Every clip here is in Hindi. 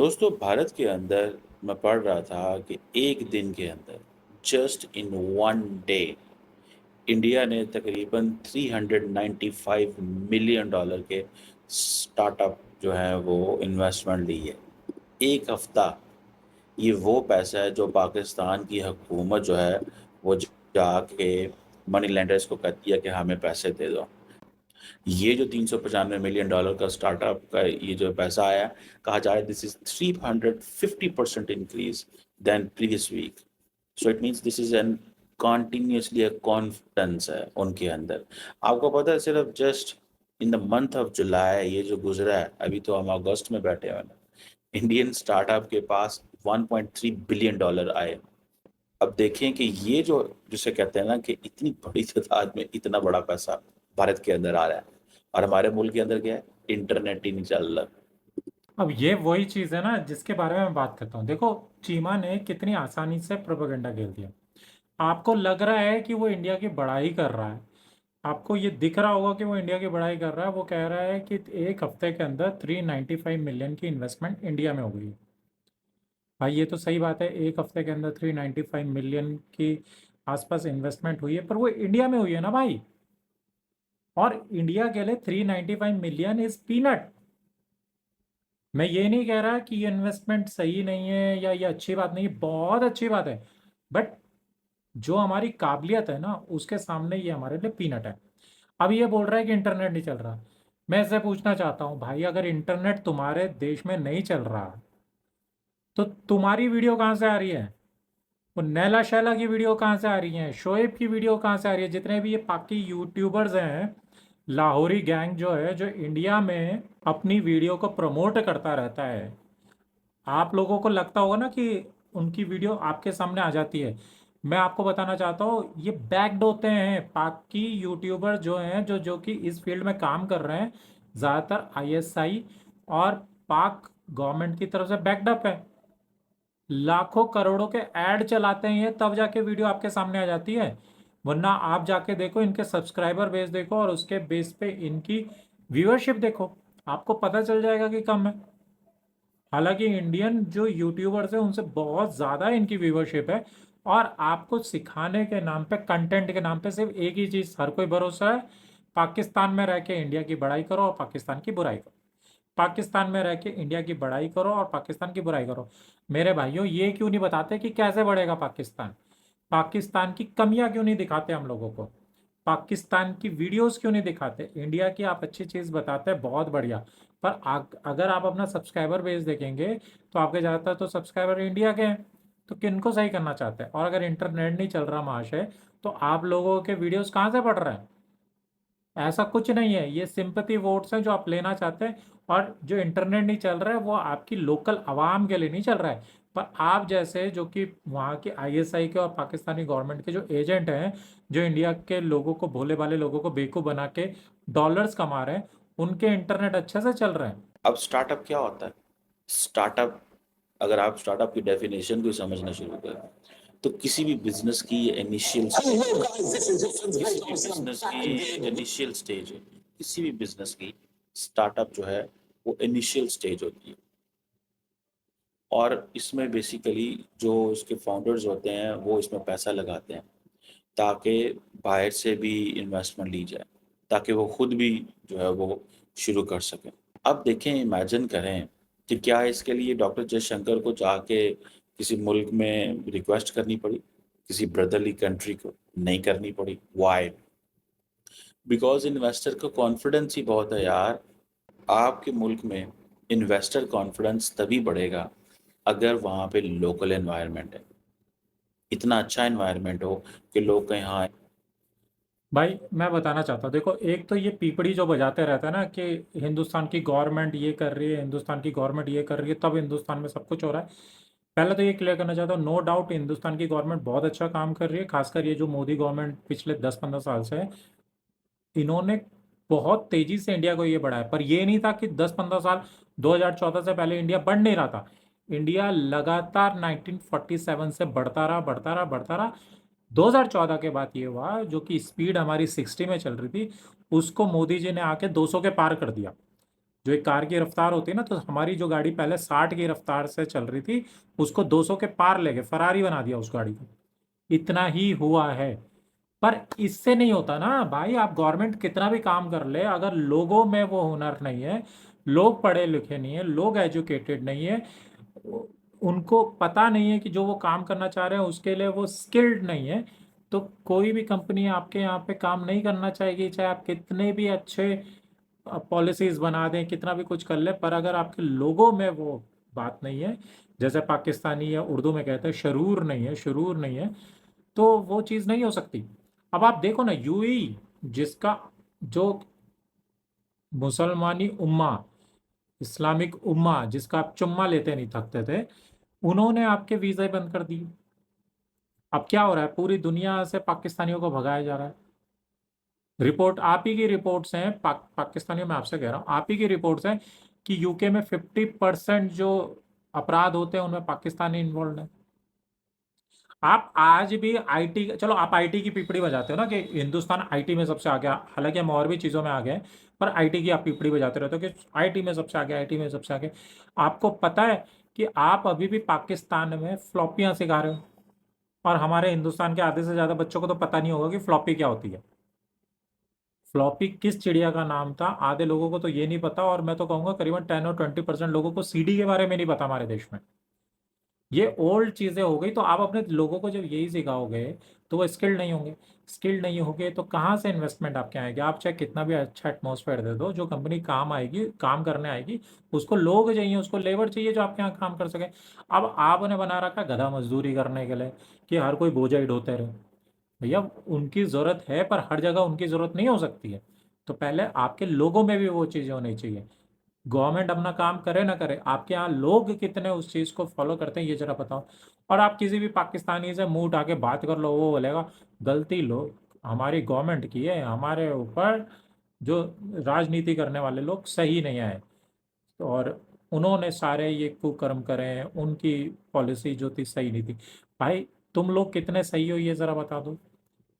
दोस्तों भारत के अंदर मैं पढ़ रहा था कि एक दिन के अंदर just in one day India ने तकरीबन 395 मिलियन डॉलर के स्टार्टअप जो है वो इन्वेस्टमेंट ली है। एक हफ्ता। ये वो पैसा है जो पाकिस्तान की हुकूमत जो है वो जाके मनी लेंडर्स को कहती है कि हमें पैसे दे दो। ये जो 395 मिलियन डॉलर का स्टार्टअप का ये जो पैसा आया, कहा जा रहा है this is 350% increase than previous week. So it means this is an continuously confidence है उनके अंदर। आपको पता है सिर्फ just in the month of July ये जो गुजरा है, अभी तो हम अगस्त में बैठे हुए हैं, इंडियन स्टार्टअप के पास 1.3 बिलियन डॉलर आए। अब देखें कि ये जो जिसे कहते हैं ना कि इतनी बड़ी तादाद में इतना बड़ा पैसा भारत के अंदर आ रहा है, और हमारे मुल्क के अंदर क्या है, इंटरनेट ही नहीं चल रहा। अब ये वही चीज है ना जिसके बारे में मैं बात करता हूँ। देखो, चीमा ने कितनी आसानी से प्रोपेगेंडा खेल दिया। आपको लग रहा है कि वो इंडिया की बड़ाई कर रहा है, आपको ये दिख रहा होगा कि वो इंडिया की बड़ाई कर रहा है। वो कह रहा है कि एक हफ्ते के अंदर 395 मिलियन की इन्वेस्टमेंट इंडिया में हो गई है। भाई ये तो सही बात है, एक हफ्ते के अंदर 395 मिलियन की आसपास इन्वेस्टमेंट हुई है, पर वो इंडिया में हुई है ना भाई। और इंडिया के लिए 395 मिलियन इज पीनट। मैं ये नहीं कह रहा कि ये इन्वेस्टमेंट सही नहीं है या ये अच्छी बात नहीं है, बहुत अच्छी बात है। बट जो हमारी काबिलियत है ना उसके सामने ये हमारे लिए पीनट है। अब ये बोल रहा है कि इंटरनेट नहीं चल रहा। मैं इससे पूछना चाहता हूँ भाई, अगर इंटरनेट तुम्हारे देश में नहीं चल रहा तो तुम्हारी वीडियो कहाँ से आ रही है? वो नैला शैला की वीडियो कहाँ से आ रही है? शोएब की वीडियो कहाँ से आ रही है? जितने भी ये पाकि यूट्यूबर्स हैं, लाहौरी गैंग जो है, जो इंडिया में अपनी वीडियो को प्रमोट करता रहता है, आप लोगों को लगता होगा ना कि उनकी वीडियो आपके सामने आ जाती है। मैं आपको बताना चाहता हूँ, ये बैक्ड होते हैं। पाकि यूट्यूबर जो हैं, जो जो कि इस फील्ड में काम कर रहे हैं, ज़्यादातर आईएसआई और पाक गवर्नमेंट की तरफ से बैक्ड अप है। लाखों करोड़ों के ऐड चलाते हैं ये, तब जाके वीडियो आपके सामने आ जाती है। वरना आप जाके देखो, इनके सब्सक्राइबर बेस देखो और उसके बेस पे इनकी व्यूअरशिप देखो, आपको पता चल जाएगा कि कम है। हालांकि इंडियन जो यूट्यूबर्स हैं उनसे बहुत ज़्यादा इनकी व्यूअरशिप है। और आपको सिखाने के नाम पे, कंटेंट के नाम पे सिर्फ एक ही चीज़ हर कोई भरोसा है, पाकिस्तान में रह के इंडिया की बड़ाई करो और पाकिस्तान की बुराई करो। पाकिस्तान में रह के इंडिया की बड़ाई करो और पाकिस्तान की बुराई करो। मेरे भाइयों, ये क्यों नहीं बताते कि कैसे बढ़ेगा पाकिस्तान? पाकिस्तान की कमियां क्यों नहीं दिखाते हम लोगों को? पाकिस्तान की वीडियोस क्यों नहीं दिखाते? इंडिया की आप अच्छी चीज़ बताते हैं, बहुत बढ़िया। पर अगर आप अपना सब्सक्राइबर बेस देखेंगे तो आपके ज़्यादातर तो सब्सक्राइबर इंडिया के हैं। तो किनको सही करना चाहते हैं? और अगर इंटरनेट नहीं चल रहा महाशय, तो आप लोगों के वीडियोस कहाँ से पढ़ रहे हैं? ऐसा कुछ नहीं है, ये सिंपैथी वोट्स हैं जो आप लेना चाहते हैं। और जो इंटरनेट नहीं चल रहा है वो आपकी लोकल आवाम के लिए नहीं चल रहा है, पर आप जैसे जो कि वहाँ के आईएसआई के और पाकिस्तानी गवर्नमेंट के जो एजेंट हैं, जो इंडिया के लोगों को, भोले भाले लोगों को बेवकूफ़ बना के डॉलर्स कमा रहे हैं, उनके इंटरनेट अच्छे से चल रहे हैं। अब स्टार्टअप क्या होता है? स्टार्टअप, अगर आप स्टार्टअप की डेफिनेशन को समझना शुरू करें तो किसी भी बिजनेस की इनिशियल स्टेज है। किसी भी बिजनेस की स्टार्टअप जो है वो इनिशियल स्टेज होती है। और इसमें बेसिकली जो इसके फाउंडर्स होते हैं वो इसमें पैसा लगाते हैं ताकि बाहर से भी इन्वेस्टमेंट ली जाए, ताकि वो खुद भी जो है वो शुरू कर सकें। अब देखें, इमेजिन करें कि क्या इसके लिए डॉक्टर जयशंकर को जाके किसी मुल्क में रिक्वेस्ट करनी पड़ी, किसी ब्रदरली कंट्री को? नहीं करनी पड़ी। वाई? बिकॉज इन्वेस्टर का कॉन्फिडेंस ही बहुत है यार। आपके मुल्क में इन्वेस्टर कॉन्फिडेंस तभी बढ़ेगा अगर वहाँ पे लोकल एनवायरनमेंट है, इतना अच्छा एनवायरनमेंट हो कि लोग कहें हाँ। भाई मैं बताना चाहता हूँ, देखो, एक तो ये पीपड़ी जो बजाते रहता है ना कि हिंदुस्तान की गवर्नमेंट ये कर रही है, हिंदुस्तान की गवर्नमेंट ये कर रही है, तब हिंदुस्तान में सब कुछ हो रहा है। पहले तो ये क्लियर करना चाहता हूँ, नो डाउट हिंदुस्तान की गवर्नमेंट बहुत अच्छा काम कर रही है। खासकर ये जो मोदी गवर्नमेंट पिछले 10-15 साल से है, इन्होंने बहुत तेजी से इंडिया को ये बढ़ाया। पर ये नहीं था कि 10-15 साल, 2014 से पहले इंडिया बढ़ नहीं रहा था। इंडिया लगातार 1947 से बढ़ता रहा, बढ़ता रहा, बढ़ता रहा। 2014 के बाद ये हुआ, जो कि स्पीड हमारी 60 में चल रही थी, उसको मोदी जी ने आके 200 के पार कर दिया। जो एक कार की रफ्तार होती है ना, तो हमारी जो गाड़ी पहले 60 की रफ्तार से चल रही थी, उसको 200 के पार ले गए, फरारी बना दिया उस गाड़ी को। इतना ही हुआ है। पर इससे नहीं होता ना भाई, आप गवर्नमेंट कितना भी काम कर ले, अगर लोगों में वो हुनर नहीं है, लोग पढ़े लिखे नहीं है, लोग एजुकेटेड नहीं है, उनको पता नहीं है कि जो वो काम करना चाह रहे हैं उसके लिए वो स्किल्ड नहीं है, तो कोई भी कंपनी आपके यहाँ पे काम नहीं करना चाहेगी, चाहे आप कितने भी अच्छे पॉलिसीज बना दें, कितना भी कुछ कर ले, पर अगर आपके लोगों में वो बात नहीं है, जैसे पाकिस्तानी या उर्दू में कहते हैं शरूर नहीं है, शुरूर नहीं है, तो वो चीज़ नहीं हो सकती। अब आप देखो ना, यूएई, जिसका जो मुसलमानी उम्मा, इस्लामिक उम्मा, जिसका आप चुम्मा लेते नहीं थकते थे, उन्होंने आपके वीज़े बंद कर दिए। अब क्या हो रहा है, पूरी दुनिया से पाकिस्तानियों को भगाया जा रहा है। रिपोर्ट आप ही की रिपोर्ट्स हैं, पाकिस्तानियों में आपसे कह रहा हूँ, आप ही की रिपोर्ट्स हैं कि यूके में 50% जो अपराध होते हैं उनमें पाकिस्तानी इन्वॉल्व है। आप आज भी आईटी, चलो आप आईटी की पिपड़ी बजाते हो ना कि हिंदुस्तान आईटी में सबसे आगे, हालांकि हम और भी चीज़ों में आगे हैं, पर आईटी की आप पिपड़ी बजाते रहते हो कि आईटी में सबसे आगे, आईटी में सबसे आगे। आपको पता है कि आप अभी भी पाकिस्तान में फ्लॉपियां सिखा रहे हो, और हमारे हिंदुस्तान के आधे से ज़्यादा बच्चों को तो पता नहीं होगा कि फ्लॉपी क्या होती है। फ्लॉपी किस चिड़िया का नाम था, आधे लोगों को तो ये नहीं पता, और मैं तो कहूंगा करीबन 10 और 20% लोगों को सीडी के बारे में नहीं पता हमारे देश में। ये ओल्ड चीजें हो गई, तो आप अपने लोगों को जब यही सिखाओगे तो वो स्किल्ड नहीं होंगे। स्किल्ड नहीं होंगे तो कहाँ से इन्वेस्टमेंट आपके आएगी? आप चाहे कितना भी अच्छा एटमॉस्फेयर दे दो, जो कंपनी काम आएगी, काम करने आएगी, उसको लोग चाहिए, उसको लेबर चाहिए जो आपके यहाँ काम कर सके। अब आपने बना रखा गधा मजदूरी करने के लिए कि हर कोई बोझा ही ढोते रहे। भैया उनकी जरूरत है, पर हर जगह उनकी जरूरत नहीं हो सकती है। तो पहले आपके लोगों में भी वो चीजें होनी चाहिए। गवर्नमेंट अपना काम करे ना करे, आपके यहाँ लोग कितने उस चीज को फॉलो करते हैं ये जरा बताओ। और आप किसी भी पाकिस्तानी से मुंह उठा के बात कर लो, वो बोलेगा गलती लोग हमारी गवर्नमेंट की है, हमारे ऊपर जो राजनीति करने वाले लोग सही नहीं आए, और उन्होंने सारे ये कुकर्म करे हैं, उनकी पॉलिसी जो थी सही नहीं थी। भाई तुम लोग कितने सही हो ये जरा बता दो।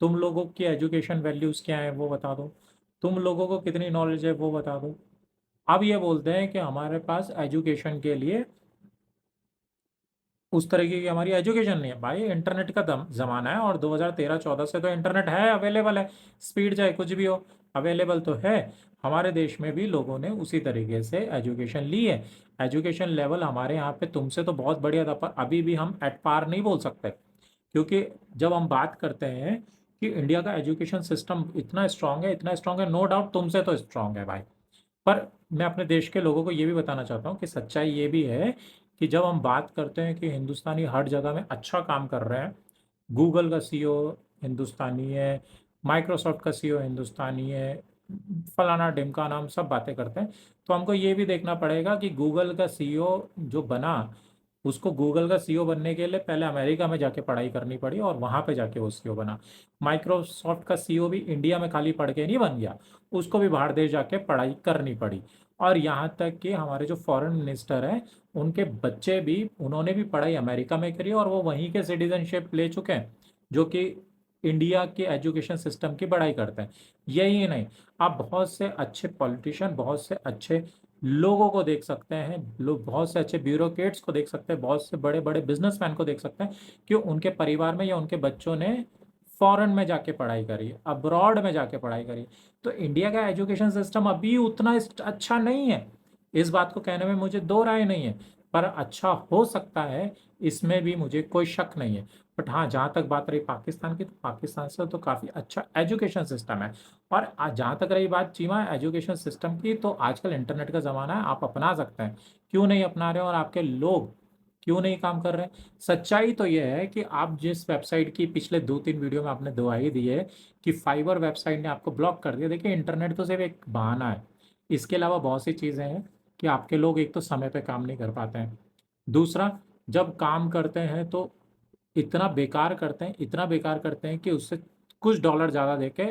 तुम लोगों की एजुकेशन वैल्यूज क्या है वो बता दो। तुम लोगों को कितनी नॉलेज है वो बता दो। अब ये बोलते हैं कि हमारे पास एजुकेशन के लिए उस तरीके की हमारी एजुकेशन नहीं है। भाई इंटरनेट का जमाना है, और 2013-14 से तो इंटरनेट है, अवेलेबल है, स्पीड चाहे कुछ भी हो, अवेलेबल तो है। हमारे देश में भी लोगों ने उसी तरीके से एजुकेशन ली है। एजुकेशन लेवल हमारे यहाँ पे तुमसे तो बहुत बढ़िया था, पर अभी भी हम एट पार नहीं बोल सकते, क्योंकि जब हम बात करते हैं कि इंडिया का एजुकेशन सिस्टम इतना स्ट्रांग है, इतना स्ट्रांग है, नो डाउट तुमसे तो स्ट्रांग है भाई। पर मैं अपने देश के लोगों को ये भी बताना चाहता हूँ कि सच्चाई ये भी है कि जब हम बात करते हैं कि हिंदुस्तानी हर जगह में अच्छा काम कर रहे हैं, गूगल का सीईओ हिंदुस्तानी है, माइक्रोसॉफ्ट का सीईओ हिंदुस्तानी है, फलाना ढिमका नाम, सब बातें करते हैं, तो हमको ये भी देखना पड़ेगा कि गूगल का सीईओ जो बना, उसको गूगल का सीईओ बनने के लिए पहले अमेरिका में जाके पढ़ाई करनी पड़ी, और वहां पे जाके वो सीईओ बना। माइक्रोसॉफ्ट का सीईओ भी इंडिया में खाली पढ़ के नहीं बन गया, उसको भी बाहर देश जाके पढ़ाई करनी पड़ी। और यहाँ तक कि हमारे जो फॉरेन मिनिस्टर हैं, उनके बच्चे भी, उन्होंने भी पढ़ाई अमेरिका में करी, और वो वहीं के सिटीजनशिप ले चुके हैं, जो कि इंडिया के एजुकेशन सिस्टम की बड़ाई करते हैं। यही नहीं, आप बहुत से अच्छे पॉलिटिशियन, बहुत से अच्छे लोगों को देख सकते हैं, लोग बहुत से अच्छे ब्यूरोक्रेट्स को देख सकते हैं, बहुत से बड़े बड़े बिजनेसमैन को देख सकते हैं कि उनके परिवार में या उनके बच्चों ने फॉरेन में जाके पढ़ाई करी, अब्रॉड में जाके पढ़ाई करी। तो इंडिया का एजुकेशन सिस्टम अभी उतना अच्छा नहीं है, इस बात को कहने में मुझे दो राय नहीं है, पर अच्छा हो सकता है, इसमें भी मुझे कोई शक नहीं है। बट हाँ, जहाँ तक बात रही पाकिस्तान की, तो पाकिस्तान से तो काफ़ी अच्छा एजुकेशन सिस्टम है। और जहाँ तक रही बात चीमा एजुकेशन सिस्टम की, तो आजकल इंटरनेट का ज़माना है, आप अपना सकते हैं, क्यों नहीं अपना रहे, और आपके लोग क्यों नहीं काम कर रहे हैं? सच्चाई तो यह है कि आप जिस वेबसाइट की पिछले 2-3 वीडियो में आपने दुहाई दी है कि फाइबर वेबसाइट ने आपको ब्लॉक कर दिया, देखिए इंटरनेट तो सिर्फ एक बहाना है, इसके अलावा बहुत सी चीज़ें हैं कि आपके लोग एक तो समय पे काम नहीं कर पाते हैं, दूसरा जब काम करते हैं तो इतना बेकार करते हैं, इतना बेकार करते हैं कि उससे कुछ डॉलर ज़्यादा देके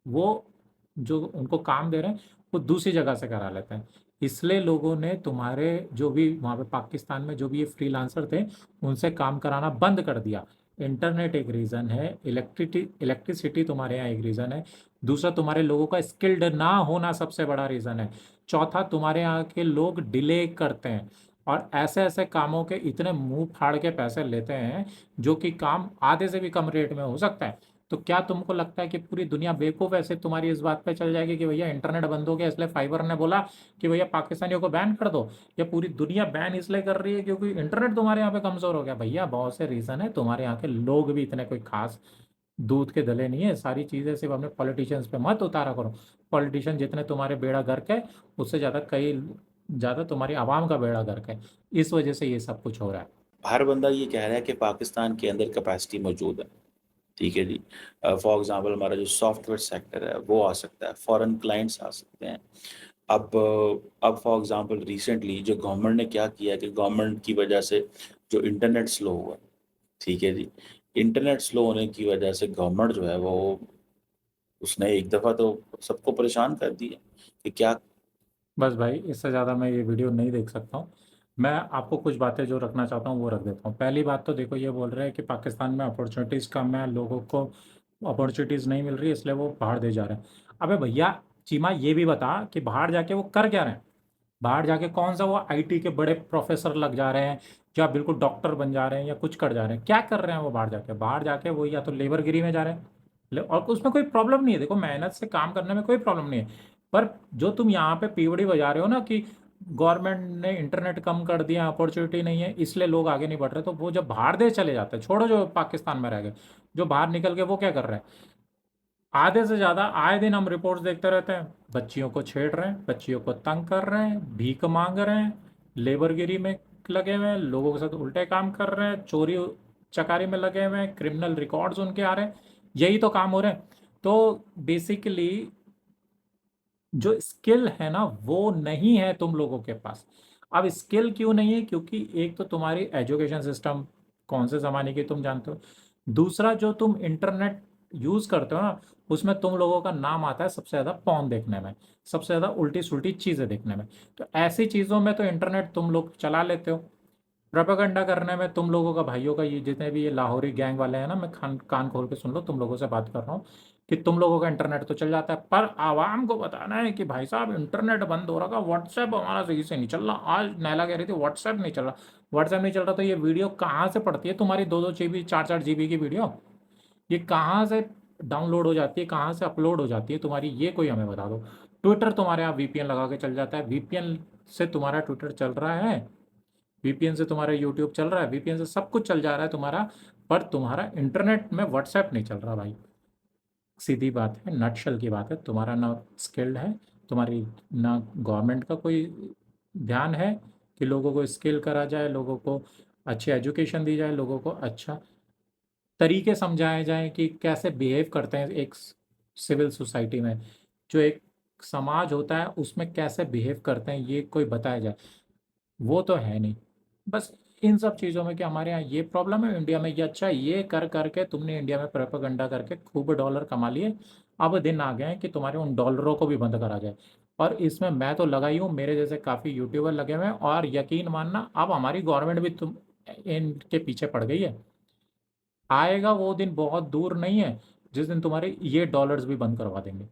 वो जो उनको काम दे रहे हैं वो दूसरी जगह से करा लेते हैं। इसलिए लोगों ने तुम्हारे जो भी वहाँ पे पाकिस्तान में जो भी ये फ्रीलांसर थे, उनसे काम कराना बंद कर दिया। इंटरनेट एक रीज़न है, इलेक्ट्रिसिटी तुम्हारे यहाँ एक रीज़न है, दूसरा तुम्हारे लोगों का स्किल्ड ना होना सबसे बड़ा रीज़न है। चौथा, तुम्हारे यहाँ के लोग डिले करते हैं और ऐसे ऐसे कामों के इतने मुंह फाड़ के पैसे लेते हैं जो कि काम आधे से भी कम रेट में हो सकता है। तो क्या तुमको लगता है कि पूरी दुनिया बेवकूफ़ ऐसे तुम्हारी इस बात पे चल जाएगी कि भैया इंटरनेट बंद हो गया इसलिए फाइबर ने बोला कि भैया पाकिस्तानियों को बैन कर दो, या पूरी दुनिया बैन इसलिए कर रही है क्योंकि इंटरनेट तुम्हारे यहाँ पे कमज़ोर हो गया? भैया बहुत से रीज़न है, तुम्हारे यहाँ के लोग भी इतने कोई खास दूध के दले नहीं है। सारी चीज़ें सिर्फ अपने पॉलिटिशियंस पे मत उतारा करो। पॉलिटिशियन जितने तुम्हारे बेड़ा गर्क है, उससे ज़्यादा कई ज़्यादा तुम्हारी आवाम का बेड़ा गर्क है। इस वजह से ये सब कुछ हो रहा है। हर बंदा ये कह रहा है कि पाकिस्तान के अंदर कैपेसिटी मौजूद है, ठीक है जी। फॉर एग्जांपल हमारा जो सॉफ्टवेयर सेक्टर है वो आ सकता है, फॉरेन क्लाइंट्स आ सकते हैं। अब फॉर एग्जांपल रिसेंटली जो गवर्नमेंट ने क्या किया कि गवर्नमेंट की वजह से जो इंटरनेट स्लो हुआ, ठीक है जी। इंटरनेट स्लो होने की वजह से गवर्नमेंट जो है वो उसने एक दफ़ा तो सबको परेशान कर दिया कि क्या। बस भाई, इससे ज़्यादा मैं ये वीडियो नहीं देख सकता हूँ। मैं आपको कुछ बातें जो रखना चाहता हूँ वो रख देता हूँ। पहली बात तो देखो, ये बोल रहे हैं कि पाकिस्तान में अपॉर्चुनिटीज़ कम है, लोगों को अपॉर्चुनिटीज़ नहीं मिल रही इसलिए वो बाहर दे जा रहे हैं। अबे भैया, चीमा ये भी बता कि बाहर जाके वो कर क्या रहे हैं? बाहर जाके कौन सा वो आईटी के बड़े प्रोफेसर लग जा रहे हैं, या बिल्कुल डॉक्टर बन जा रहे हैं, या कुछ कर जा रहे हैं? क्या कर रहे हैं वो बाहर जाके? बाहर जाके वो या तो लेबरगिरी में जा रहे हैं, और उसमें कोई प्रॉब्लम नहीं है। देखो, मेहनत से काम करने में कोई प्रॉब्लम नहीं है। पर जो तुम यहाँ पे पीवड़ी बजा रहे हो ना कि गवर्नमेंट ने इंटरनेट कम कर दिया, अपॉर्चुनिटी नहीं है इसलिए लोग आगे नहीं बढ़ रहे, तो वो जब बाहर देश चले जाते हैं, छोड़ो जो पाकिस्तान में रह गए, जो बाहर निकल के वो क्या कर रहे हैं? आधे से ज़्यादा आए दिन हम रिपोर्ट्स देखते रहते हैं, बच्चियों को छेड़ रहे हैं, बच्चियों को तंग कर रहे हैं, भीख मांग रहे हैं, लेबरगिरी में लगे हुए हैं, लोगों के साथ उल्टे काम कर रहे हैं, चोरी चकारी में लगे हुए हैं, क्रिमिनल रिकॉर्ड्स उनके आ रहे हैं। यही तो काम हो रहे हैं। तो बेसिकली जो स्किल है ना वो नहीं है तुम लोगों के पास। अब स्किल क्यों नहीं है? क्योंकि एक तो तुम्हारी एजुकेशन सिस्टम कौन से ज़माने की तुम जानते हो, दूसरा जो तुम इंटरनेट यूज़ करते हो ना, उसमें तुम लोगों का नाम आता है सबसे ज़्यादा पॉर्न देखने में, सबसे ज़्यादा उल्टी सुल्टी चीज़ें देखने में। तो ऐसी चीज़ों में तो इंटरनेट तुम लोग चला लेते हो। प्रोपेगेंडा करने में तुम लोगों का, भाइयों का, ये जितने भी ये लाहौरी गैंग वाले हैं ना, मैं कान खोल के सुन लो, तुम लोगों से बात कर रहा हूँ कि तुम लोगों का इंटरनेट तो चल जाता है, पर आवाम को बताना है कि भाई साहब इंटरनेट बंद हो रहा, व्हाट्सएप हमारा सही से नहीं चल रहा। आज नैला कह रही थी व्हाट्सएप नहीं चल रहा, व्हाट्सएप नहीं चल रहा, तो ये वीडियो कहाँ से पड़ती है तुम्हारी 2-2 GB 4-4 GB की वीडियो? ये कहाँ से डाउनलोड हो जाती है, कहाँ से अपलोड हो जाती है तुम्हारी, ये कोई हमें बता दो। ट्विटर तुम्हारे यहाँ वीपीएन लगा के चल जाता है, वीपीएन से तुम्हारा ट्विटर चल रहा है, वीपीएन से तुम्हारा यूट्यूब चल रहा है, वीपीएन से सब कुछ चल जा रहा है तुम्हारा, पर तुम्हारा इंटरनेट में व्हाट्सएप नहीं चल रहा भाई। सीधी बात है, नटशल की बात है, तुम्हारा ना स्किल्ड है, तुम्हारी ना गवर्नमेंट का कोई ध्यान है कि लोगों को स्किल करा जाए, लोगों को अच्छी एजुकेशन दी जाए, लोगों को अच्छा तरीके समझाए जाएं कि कैसे बिहेव करते हैं एक सिविल सोसाइटी में, जो एक समाज होता है उसमें कैसे बिहेव करते हैं, ये कोई बताया जाए। वो तो है नहीं। बस इन सब चीज़ों में कि हमारे यहाँ ये प्रॉब्लम है, इंडिया में ये अच्छा है, ये कर करके तुमने इंडिया में प्रोपेगेंडा करके खूब डॉलर कमा लिए। अब दिन आ गए हैं कि तुम्हारे उन डॉलरों को भी बंद करा जाए, और इसमें मैं तो लगा ही हूँ, मेरे जैसे काफ़ी यूट्यूबर लगे हुए हैं, और यकीन मानना अब हमारी गवर्नमेंट भी तुम इनके पीछे पड़ गई है। आएगा वो दिन, बहुत दूर नहीं है, जिस दिन तुम्हारे ये डॉलर्स भी बंद करवा देंगे।